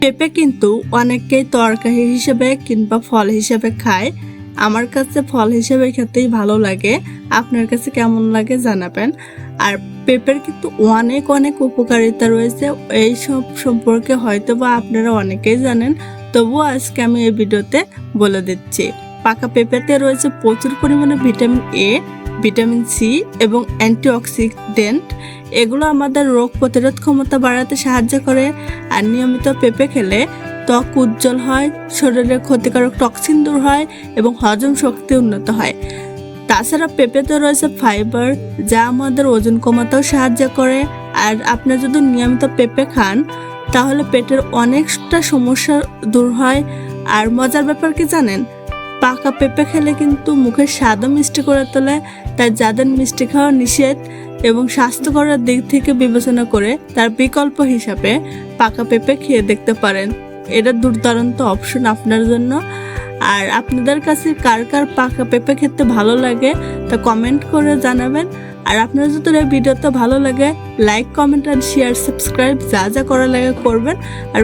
পেঁপে কিন্তু অনেকেই তরকারি হিসেবে কিংবা ফল হিসেবে খায়। আমার কাছে ফল হিসেবে খেতেই ভালো লাগে। আপনার কাছে কেমন লাগে জানাবেন। আর পেঁপের কিন্তু অনেক অনেক উপকারিতা রয়েছে, এই সব সম্পর্কে হয়তো বা আপনারা অনেকেই জানেন, তবুও আজকে আমি এই ভিডিওতে বলে দিচ্ছি। পাকা পেঁপেতে রয়েছে প্রচুর পরিমাণে ভিটামিন এ, ভিটামিন সি এবং অ্যান্টিঅক্সিডেন্ট। এগুলো আমাদের রোগ প্রতিরোধ ক্ষমতা বাড়াতে সাহায্য করে। আর নিয়মিত পেঁপে খেলে ত্বক উজ্জ্বল হয়, শরীরের ক্ষতিকারক টক্সিন দূর হয় এবং হজম শক্তি উন্নত হয়। তাছাড়া পেঁপেতে রয়েছে ফাইবার, যা আমাদের ওজন কমাতেও সাহায্য করে। আর আপনি যদি নিয়মিত পেঁপে খান তাহলে পেটের অনেকটা সমস্যা দূর হয়। আর মজার ব্যাপার কি জানেন, পাকা পেঁপে খেলে কিন্তু মুখের স্বাদও মিষ্টি করে তোলে। তাই যাদের মিষ্টি খাওয়া নিষেধ এবং স্বাস্থ্যকরের দিক থেকে বিবেচনা করে তার বিকল্প হিসাবে পাকা পেঁপে খেয়ে দেখতে পারেন। এটা দুর্দান্ত অপশন আপনার জন্য। আর আপনাদের কাছে কার কার পাকা পেঁপে খেতে ভালো লাগে তা কমেন্ট করে জানাবেন। আর আপনার যদি এই ভিডিওটা ভালো লাগে, লাইক, কমেন্ট আর শেয়ার, সাবস্ক্রাইব যা যা করা লাগে করবেন। আর